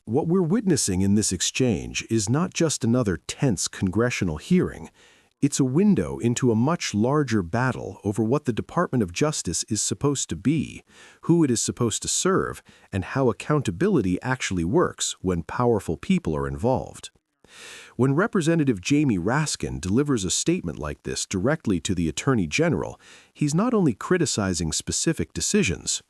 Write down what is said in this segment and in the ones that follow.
What we're witnessing in this exchange is not just another tense congressional hearing. It's a window into a much larger battle over what the Department of Justice is supposed to be, who it is supposed to serve, and how accountability actually works when powerful people are involved. When Representative Jamie Raskin delivers a statement like this directly to the Attorney General, he's not only criticizing specific decisions.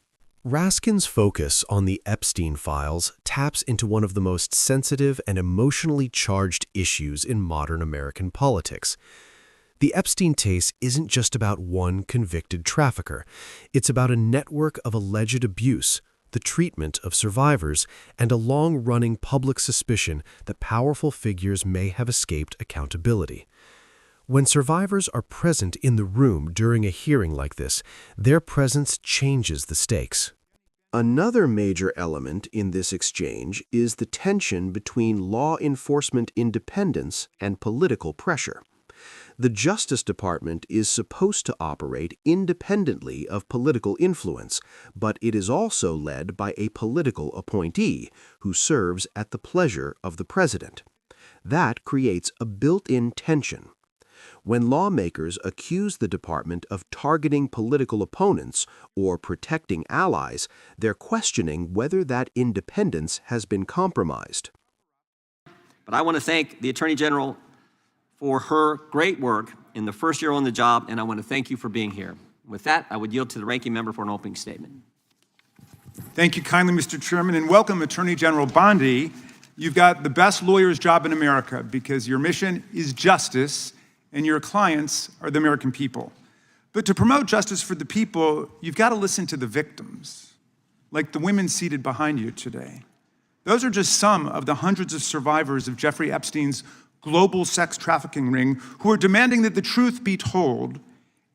Raskin's focus on the Epstein files taps into one of the most sensitive and emotionally charged issues in modern American politics. The Epstein case isn't just about one convicted trafficker. It's about a network of alleged abuse, the treatment of survivors, and a long-running public suspicion that powerful figures may have escaped accountability. When survivors are present in the room during a hearing like this, their presence changes the stakes. Another major element in this exchange is the tension between law enforcement independence and political pressure. The Justice Department is supposed to operate independently of political influence, but it is also led by a political appointee who serves at the pleasure of the president. That creates a built-in tension. When lawmakers accuse the department of targeting political opponents or protecting allies, they're questioning whether that independence has been compromised. But I want to thank the Attorney General for her great work in the first year on the job, and I want to thank you for being here. With that, I would yield to the ranking member for an opening statement. Thank you kindly, Mr. Chairman, and welcome Attorney General Bondi. You've got the best lawyer's job in America because your mission is justice and your clients are the American people. But to promote justice for the people, you've got to listen to the victims, like the women seated behind you today. Those are just some of the hundreds of survivors of Jeffrey Epstein's global sex trafficking ring who are demanding that the truth be told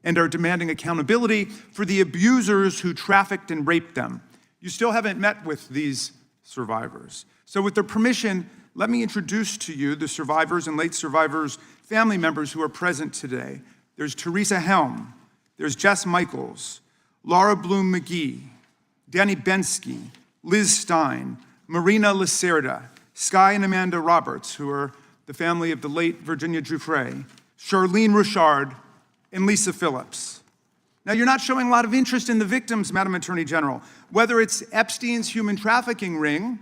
and are demanding accountability for the abusers who trafficked and raped them. You still haven't met with these survivors. So with their permission, let me introduce to you the survivors and late survivors' family members who are present today. There's Teresa Helm, there's Jess Michaels, Laura Bloom McGee, Danny Bensky, Liz Stein, Marina Lacerda, Sky and Amanda Roberts, who are the family of the late Virginia Giuffre, Charlene Richard, and Lisa Phillips. Now, you're not showing a lot of interest in the victims, Madam Attorney General, whether it's Epstein's human trafficking ring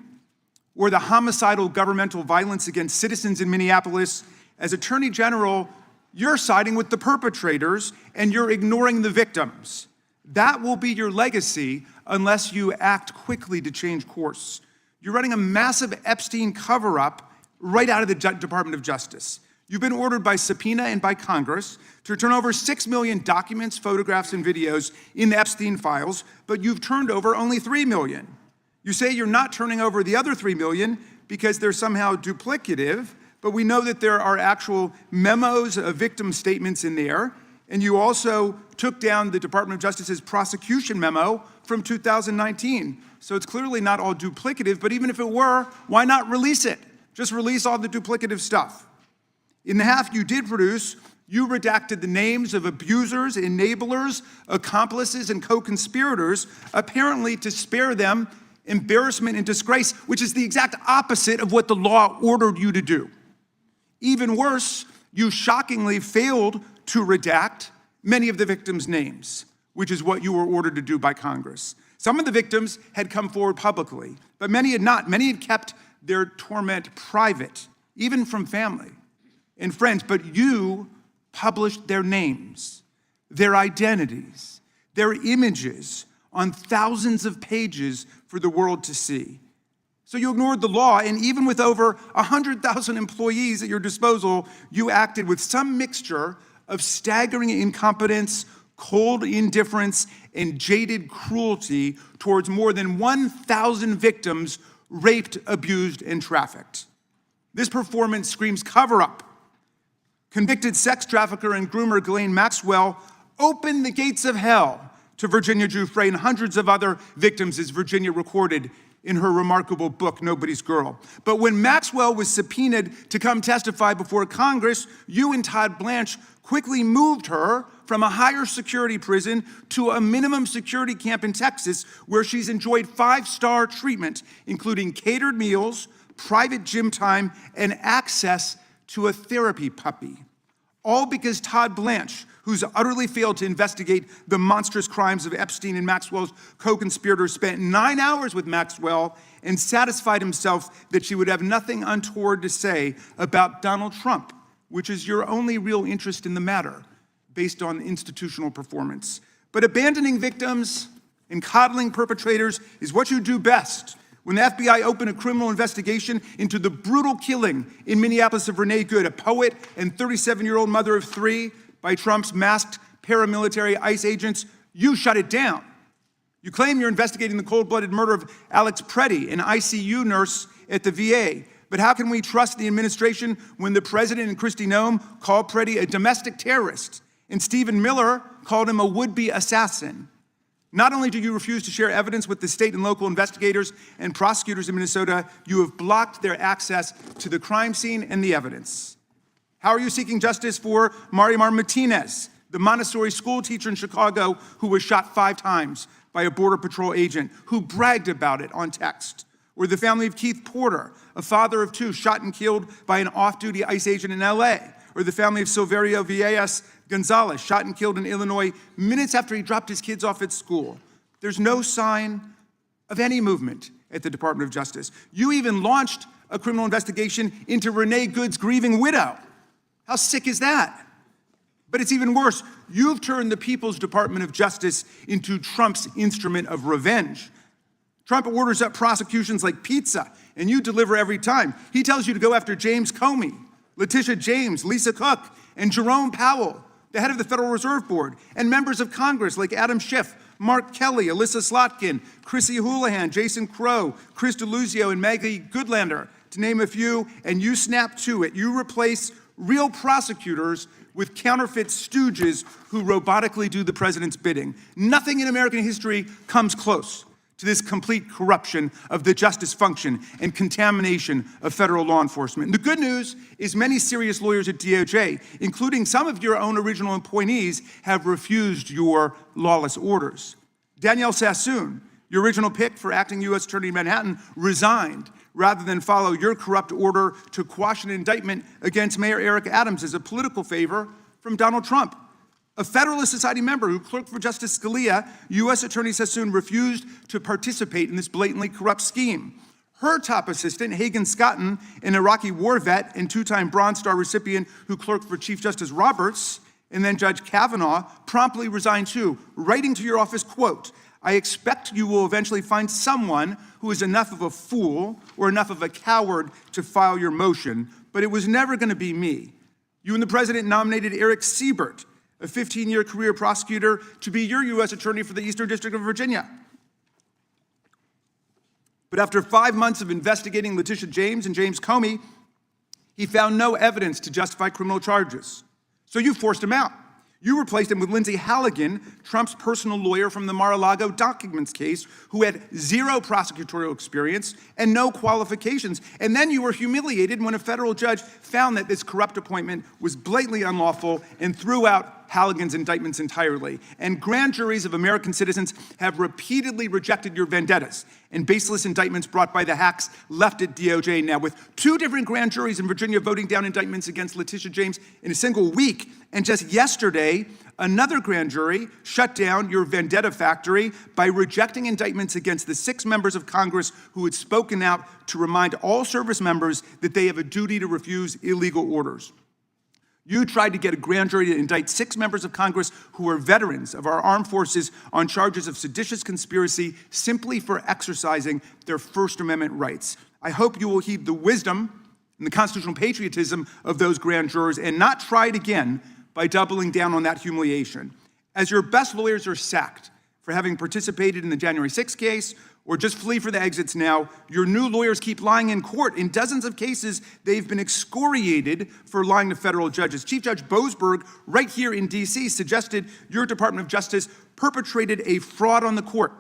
or the homicidal governmental violence against citizens in Minneapolis. As Attorney General, you're siding with the perpetrators and you're ignoring the victims. That will be your legacy unless you act quickly to change course. You're running a massive Epstein cover-up right out of the Department of Justice. You've been ordered by subpoena and by Congress to turn over 6 million documents, photographs, and videos in the Epstein files, but you've turned over only 3 million. You say you're not turning over the other 3 million because they're somehow duplicative, but we know that there are actual memos of victim statements in there, and you also took down the Department of Justice's prosecution memo from 2019. So it's clearly not all duplicative, but even if it were, why not release it? Just release all the duplicative stuff. In the half you did produce, you redacted the names of abusers, enablers, accomplices, and co-conspirators, apparently to spare them embarrassment and disgrace, which is the exact opposite of what the law ordered you to do. Even worse, you shockingly failed to redact many of the victims' names, which is what you were ordered to do by Congress. Some of the victims had come forward publicly, but many had not. Many had kept their torment private, even from family and friends, but you published their names, their identities, their images on thousands of pages for the world to see. So you ignored the law, and even with over 100,000 employees at your disposal, you acted with some mixture of staggering incompetence, cold indifference, and jaded cruelty towards more than 1,000 victims raped, abused, and trafficked. This performance screams cover-up. Convicted sex trafficker and groomer Ghislaine Maxwell opened the gates of hell to Virginia Giuffre and hundreds of other victims, as Virginia recorded in her remarkable book, Nobody's Girl. But when Maxwell was subpoenaed to come testify before Congress, you and Todd Blanche quickly moved her from a higher security prison to a minimum security camp in Texas, where she's enjoyed 5-star treatment, including catered meals, private gym time, and access to a therapy puppy. All because Todd Blanche, who's utterly failed to investigate the monstrous crimes of Epstein and Maxwell's co-conspirators, spent 9 hours with Maxwell and satisfied himself that she would have nothing untoward to say about Donald Trump, which is your only real interest in the matter, based on institutional performance. But abandoning victims and coddling perpetrators is what you do best. When the FBI opened a criminal investigation into the brutal killing in Minneapolis of Renee Good, a poet and 37-year-old mother of 3, by Trump's masked paramilitary ICE agents, you shut it down. You claim you're investigating the cold-blooded murder of Alex Preddy, an ICU nurse at the VA. But how can we trust the administration when the president and Kristi Noem called Preddy a domestic terrorist and Stephen Miller called him a would-be assassin? Not only do you refuse to share evidence with the state and local investigators and prosecutors in Minnesota, you have blocked their access to the crime scene and the evidence. How are you seeking justice for Marimar Martinez, the Montessori school teacher in Chicago who was shot 5 times by a Border Patrol agent who bragged about it on text? Or the family of Keith Porter, a father of 2 shot and killed by an off-duty ICE agent in LA? Or the family of Silverio Villegas Gonzalez, shot and killed in Illinois minutes after he dropped his kids off at school? There's no sign of any movement at the Department of Justice. You even launched a criminal investigation into Renee Good's grieving widow. How sick is that? But it's even worse. You've turned the People's Department of Justice into Trump's instrument of revenge. Trump orders up prosecutions like pizza, and you deliver every time. He tells you to go after James Comey, Letitia James, Lisa Cook, and Jerome Powell, the head of the Federal Reserve Board, and members of Congress like Adam Schiff, Mark Kelly, Alyssa Slotkin, Chrissy Houlihan, Jason Crow, Chris DeLuzio, and Maggie Goodlander, to name a few, and you snap to it. You replace real prosecutors with counterfeit stooges who robotically do the president's bidding. Nothing in American history comes close to this complete corruption of the justice function and contamination of federal law enforcement. And the good news is many serious lawyers at DOJ, including some of your own original appointees, have refused your lawless orders. Danielle Sassoon, your original pick for acting U.S. Attorney in Manhattan, resigned rather than follow your corrupt order to quash an indictment against Mayor Eric Adams as a political favor from Donald Trump. A Federalist Society member who clerked for Justice Scalia, U.S. Attorney Sassoon refused to participate in this blatantly corrupt scheme. Her top assistant, Hagan Scotton, an Iraqi war vet and 2-time Bronze Star recipient who clerked for Chief Justice Roberts, and then Judge Kavanaugh, promptly resigned too, writing to your office, quote, "I expect you will eventually find someone who is enough of a fool or enough of a coward to file your motion, but it was never going to be me." You and the president nominated Eric Siebert, a 15-year career prosecutor, to be your U.S. attorney for the Eastern District of Virginia. But after 5 months of investigating Letitia James and James Comey, he found no evidence to justify criminal charges. So you forced him out. You replaced him with Lindsay Halligan, Trump's personal lawyer from the Mar-a-Lago documents case, who had 0 prosecutorial experience and no qualifications. And then you were humiliated when a federal judge found that this corrupt appointment was blatantly unlawful and threw out Halligan's indictments entirely. And grand juries of American citizens have repeatedly rejected your vendettas and baseless indictments brought by the hacks left at DOJ now, with 2 different grand juries in Virginia voting down indictments against Letitia James in a single week. And just yesterday, another grand jury shut down your vendetta factory by rejecting indictments against the 6 members of Congress who had spoken out to remind all service members that they have a duty to refuse illegal orders. You tried to get a grand jury to indict 6 members of Congress who are veterans of our armed forces on charges of seditious conspiracy simply for exercising their First Amendment rights. I hope you will heed the wisdom and the constitutional patriotism of those grand jurors and not try it again by doubling down on that humiliation. As your best lawyers are sacked for having participated in the January 6th case or just flee for the exits now, your new lawyers keep lying in court. In dozens of cases, they've been excoriated for lying to federal judges. Chief Judge Boasberg, right here in D.C., suggested your Department of Justice perpetrated a fraud on the court.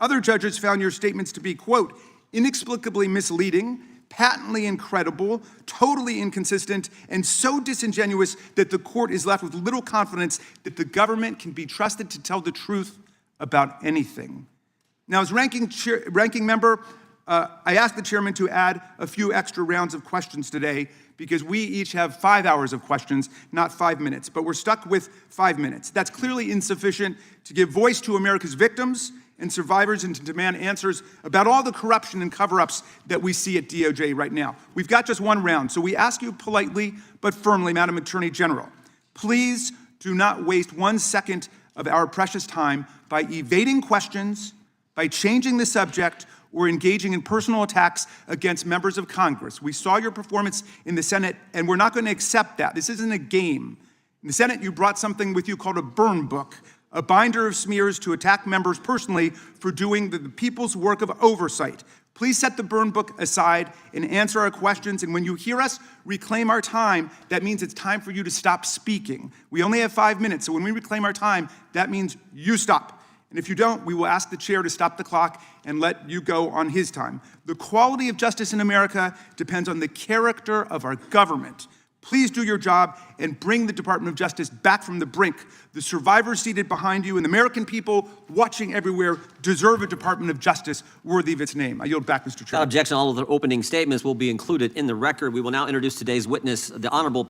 Other judges found your statements to be, quote, inexplicably misleading, patently incredible, totally inconsistent, and so disingenuous that the court is left with little confidence that the government can be trusted to tell the truth about anything. Now, as ranking member, I asked the chairman to add a few extra rounds of questions today because we each have 5 hours of questions, not 5 minutes, but we're stuck with 5 minutes. That's clearly insufficient to give voice to America's victims and survivors and to demand answers about all the corruption and cover-ups that we see at DOJ right now. We've got just one round, so we ask you politely but firmly, Madam Attorney General, please do not waste 1 second of our precious time by evading questions, by changing the subject, or engaging in personal attacks against members of Congress. We saw your performance in the Senate, and we're not going to accept that. This isn't a game. In the Senate, you brought something with you called a burn book, a binder of smears to attack members personally for doing the people's work of oversight. Please set the burn book aside and answer our questions, and when you hear us reclaim our time, that means it's time for you to stop speaking. We only have 5 minutes, so when we reclaim our time, that means you stop. And if you don't, we will ask the chair to stop the clock and let you go on his time. The quality of justice in America depends on the character of our government. Please do your job and bring the Department of Justice back from the brink. The survivors seated behind you and the American people watching everywhere deserve a Department of Justice worthy of its name. I yield back, Mr. Chairman. Without objection, all of the opening statements will be included in the record. We will now introduce today's witness, the Honorable